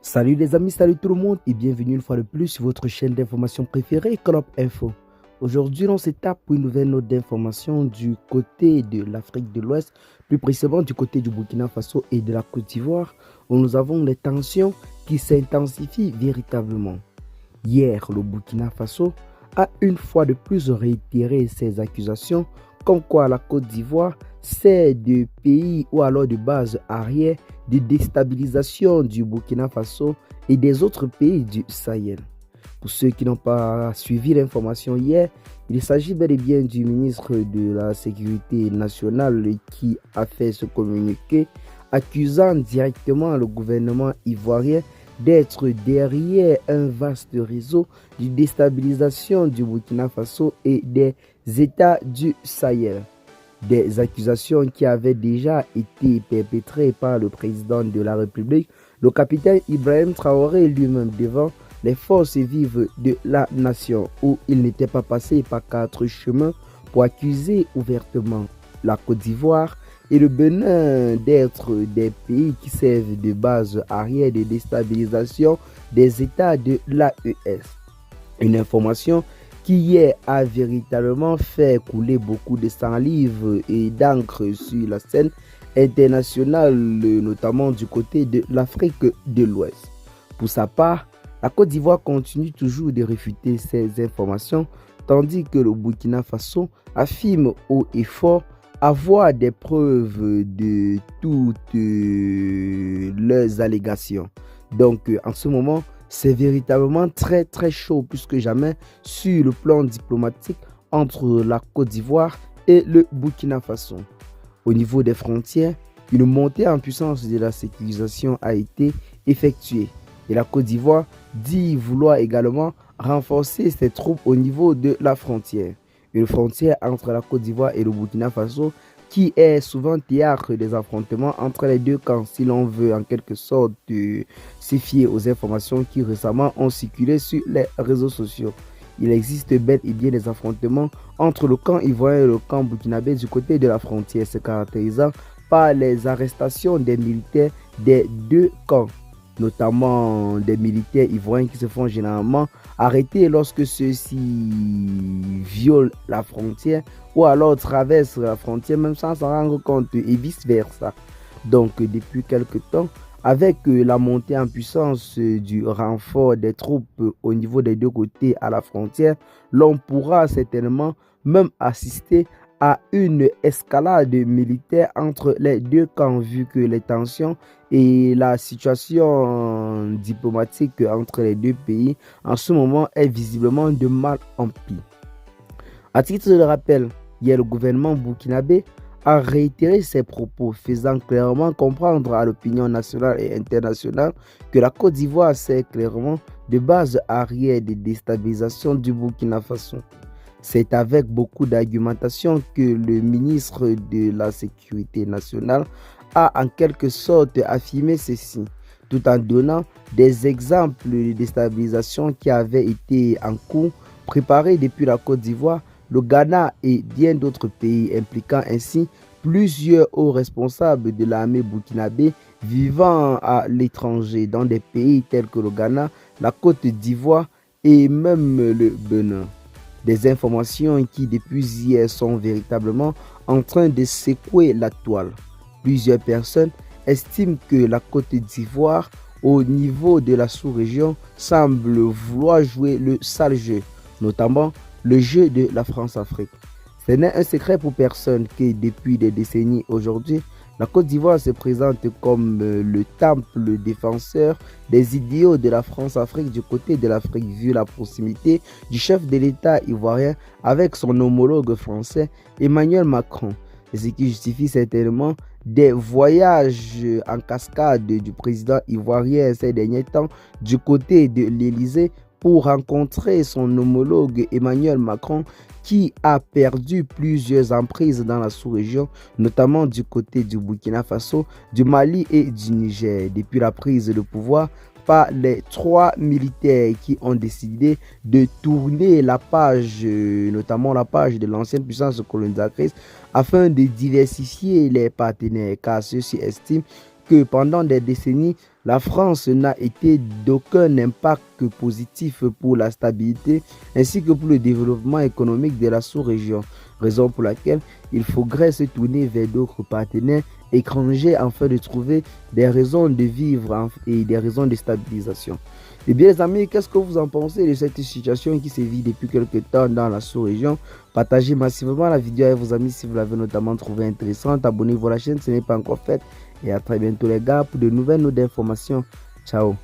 Salut les amis, salut tout le monde et bienvenue une fois de plus sur votre chaîne d'information préférée, Club Info. Aujourd'hui, on s'étape pour une nouvelle note d'information du côté de l'Afrique de l'Ouest, plus précisément du côté du Burkina Faso et de la Côte d'Ivoire, où nous avons les tensions qui s'intensifient véritablement. Hier, le Burkina Faso a une fois de plus réitéré ses accusations comme quoi la Côte d'Ivoire c'est de pays ou alors de base arrière de déstabilisation du Burkina Faso et des autres pays du Sahel. Pour ceux qui n'ont pas suivi l'information hier, il s'agit bel et bien du ministre de la Sécurité nationale qui a fait ce communiqué accusant directement le gouvernement ivoirien d'être derrière un vaste réseau de déstabilisation du Burkina Faso et des États du Sahel. Des accusations qui avaient déjà été perpétrées par le président de la République, le capitaine Ibrahim Traoré lui-même devant les forces vives de la nation, où il n'était pas passé par 4 chemins pour accuser ouvertement la Côte d'Ivoire et le Bénin d'être des pays qui servent de base arrière de déstabilisation des États de l'AES. Une information qui hier a véritablement fait couler beaucoup de salive et d'encre sur la scène internationale, notamment du côté de l'Afrique de l'Ouest. Pour sa part, la Côte d'Ivoire continue toujours de réfuter ces informations, tandis que le Burkina Faso affirme haut et fort avoir des preuves de toutes leurs allégations. Donc, en ce moment, c'est véritablement très chaud plus que jamais sur le plan diplomatique entre la Côte d'Ivoire et le Burkina Faso. Au niveau des frontières, une montée en puissance de la sécurisation a été effectuée et la Côte d'Ivoire dit vouloir également renforcer ses troupes au niveau de la frontière. Une frontière entre la Côte d'Ivoire et le Burkina Faso qui est souvent théâtre des affrontements entre les deux camps, si l'on veut en quelque sorte se fier aux informations qui récemment ont circulé sur les réseaux sociaux. Il existe bel et bien des affrontements entre le camp ivoirien et le camp burkinabé du côté de la frontière, se caractérisant par les arrestations des militaires des deux camps, notamment des militaires ivoiriens qui se font généralement arrêter lorsque ceux-ci violent la frontière ou alors traversent la frontière même sans s'en rendre compte et vice-versa. Donc depuis quelque temps, avec la montée en puissance du renfort des troupes au niveau des deux côtés à la frontière, l'on pourra certainement même assister à une escalade militaire entre les deux camps vu que les tensions et la situation diplomatique entre les deux pays en ce moment est visiblement de mal en pis. À titre de rappel, hier le gouvernement burkinabé a réitéré ses propos, faisant clairement comprendre à l'opinion nationale et internationale que la Côte d'Ivoire c'est clairement de base arrière de déstabilisation du Burkina Faso. C'est avec beaucoup d'argumentation que le ministre de la Sécurité nationale a en quelque sorte affirmé ceci, tout en donnant des exemples de déstabilisation qui avaient été en cours, préparés depuis la Côte d'Ivoire, le Ghana et bien d'autres pays, impliquant ainsi plusieurs hauts responsables de l'armée burkinabé vivant à l'étranger dans des pays tels que le Ghana, la Côte d'Ivoire et même le Bénin. Des informations qui depuis hier sont véritablement en train de secouer la toile. Plusieurs personnes estiment que la Côte d'Ivoire au niveau de la sous-région semble vouloir jouer le sale jeu, notamment le jeu de la France-Afrique. Ce n'est un secret pour personne que depuis des décennies aujourd'hui, la Côte d'Ivoire se présente comme le temple défenseur des idéaux de la France-Afrique du côté de l'Afrique, vu la proximité du chef de l'État ivoirien avec son homologue français Emmanuel Macron. Ce qui justifie certainement des voyages en cascade du président ivoirien ces derniers temps du côté de l'Élysée pour rencontrer son homologue Emmanuel Macron qui a perdu plusieurs emprises dans la sous-région, notamment du côté du Burkina Faso, du Mali et du Niger, depuis la prise de pouvoir par les 3 militaires qui ont décidé de tourner la page, notamment la page de l'ancienne puissance colonisatrice, afin de diversifier les partenaires, car ceux-ci estiment que pendant des décennies, la France n'a été d'aucun impact positif pour la stabilité ainsi que pour le développement économique de la sous-région, raison pour laquelle il faudrait se tourner vers d'autres partenaires étrangers afin de trouver des raisons de vivre et des raisons de stabilisation. Et bien les amis, qu'est-ce que vous en pensez de cette situation qui sévit depuis quelques temps dans la sous-région? Partagez massivement la vidéo avec vos amis si vous l'avez notamment trouvée intéressante. Abonnez-vous à la chaîne si ce n'est pas encore fait. Et à très bientôt les gars pour de nouvelles notes d'informations. Ciao.